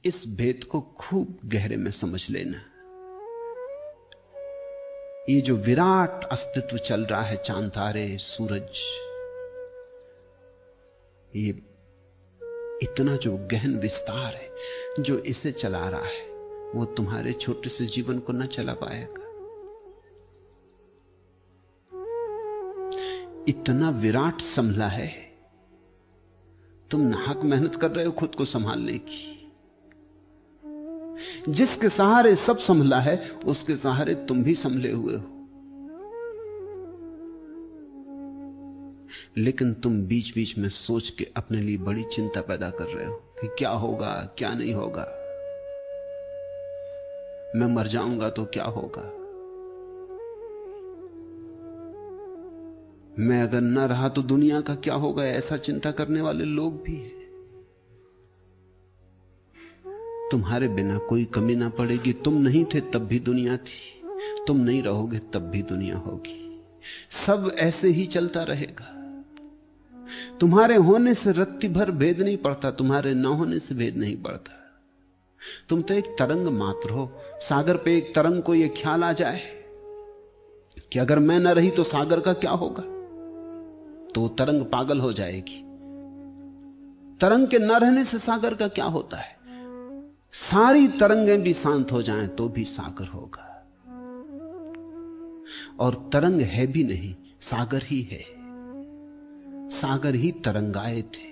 इस भेद को खूब गहरे में समझ लेना। ये जो विराट अस्तित्व चल रहा है, चांद तारे सूरज, ये इतना जो गहन विस्तार है जो इसे चला रहा है, वो तुम्हारे छोटे से जीवन को न चला पाएगा। इतना विराट संभला है, तुम नाहक मेहनत कर रहे हो खुद को संभालने की। जिसके सहारे सब संभला है, उसके सहारे तुम भी संभले हुए हो, लेकिन तुम बीच बीच में सोच के अपने लिए बड़ी चिंता पैदा कर रहे हो कि क्या होगा, क्या नहीं होगा, मैं मर जाऊंगा तो क्या होगा, मैं अगर न रहा तो दुनिया का क्या होगा। ऐसा चिंता करने वाले लोग भी हैं। तुम्हारे बिना कोई कमी ना पड़ेगी। तुम नहीं थे तब भी दुनिया थी, तुम नहीं रहोगे तब भी दुनिया होगी। सब ऐसे ही चलता रहेगा। तुम्हारे होने से रत्ती भर भेद नहीं पड़ता, तुम्हारे न होने से भेद नहीं पड़ता। तुम तो एक तरंग मात्र हो। सागर पे एक तरंग को यह ख्याल आ जाए कि अगर मैं न रही तो सागर का क्या होगा, तो तरंग पागल हो जाएगी। तरंग के न रहने से सागर का क्या होता है? सारी तरंगें भी शांत हो जाएं तो भी सागर होगा। और तरंग है भी नहीं, सागर ही है। सागर ही तरंगाए थे।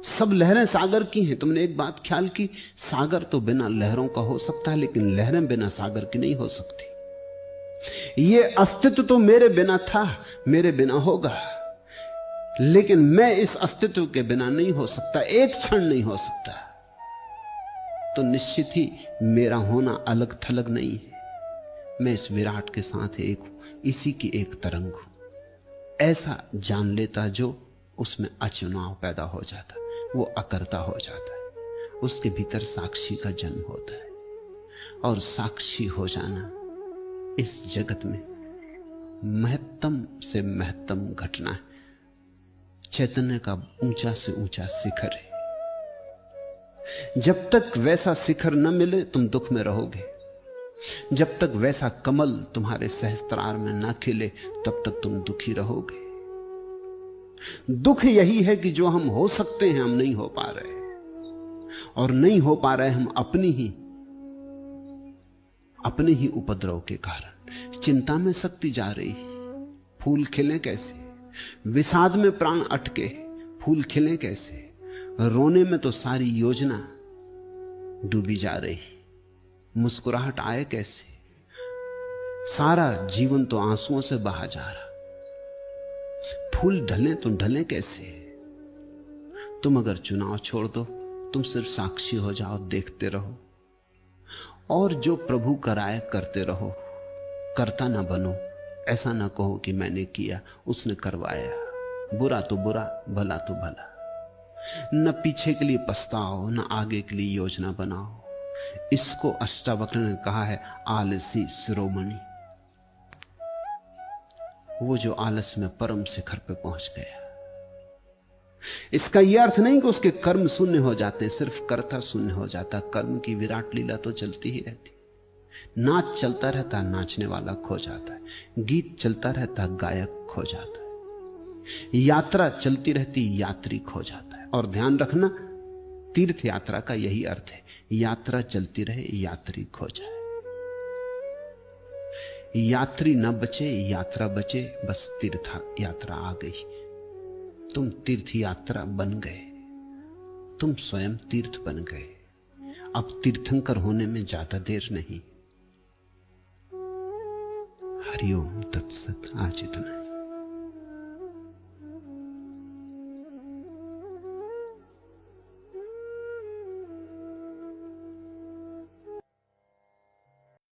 सब लहरें सागर की हैं। तुमने एक बात ख्याल की, सागर तो बिना लहरों का हो सकता है, लेकिन लहरें बिना सागर की नहीं हो सकती। ये अस्तित्व तो मेरे बिना था, मेरे बिना होगा, लेकिन मैं इस अस्तित्व के बिना नहीं हो सकता, एक क्षण नहीं हो सकता। तो निश्चित ही मेरा होना अलग थलग नहीं है। मैं इस विराट के साथ एक हूं, इसी की एक तरंग हूं। ऐसा जान लेता जो, उसमें अचुनाव पैदा हो जाता, वो अकर्ता हो जाता है। उसके भीतर साक्षी का जन्म होता है। और साक्षी हो जाना इस जगत में महत्तम से महत्तम घटना है। चैतन्य का ऊंचा से ऊंचा शिखर है। जब तक वैसा शिखर न मिले तुम दुख में रहोगे। जब तक वैसा कमल तुम्हारे सहस्त्रार में न खिले तब तक तुम दुखी रहोगे। दुख यही है कि जो हम हो सकते हैं हम नहीं हो पा रहे, और नहीं हो पा रहे हम अपने ही उपद्रव के कारण। चिंता में शक्ति जा रही, फूल खिले कैसे? विषाद में प्राण अटके, फूल खिले कैसे? रोने में तो सारी योजना डूबी जा रही, मुस्कुराहट आए कैसे? सारा जीवन तो आंसुओं से बहा जा रहा। फूल ढले तो ढले कैसे? तुम अगर चुनाव छोड़ दो, तुम सिर्फ साक्षी हो जाओ, देखते रहो, और जो प्रभु कराए करते रहो। करता ना बनो, ऐसा ना कहो कि मैंने किया, उसने करवाया। बुरा तो बुरा, भला तो भला। न पीछे के लिए पछताओ, न आगे के लिए योजना बनाओ। इसको अष्टावक्र ने कहा है आलसी शिरोमणि। वो जो आलस में परम शिखर पे पहुंच गया। इसका यह अर्थ नहीं कि उसके कर्म शून्य हो जाते, सिर्फ कर्ता शून्य हो जाता। कर्म की विराट लीला तो चलती ही रहती। नाच चलता रहता, नाचने वाला खो जाता है। गीत चलता रहता, गायक खो जाता है। यात्रा चलती रहती, यात्री खो जाता है। और ध्यान रखना, तीर्थ यात्रा का यही अर्थ है, यात्रा चलती रहे, यात्री खो जाए। यात्री न बचे, यात्रा बचे, बस तीर्थ यात्रा आ गई। तुम तीर्थ यात्रा बन गए, तुम स्वयं तीर्थ बन गए। अब तीर्थंकर होने में ज्यादा देर नहीं। हरिओम तत्सत। आज इतना।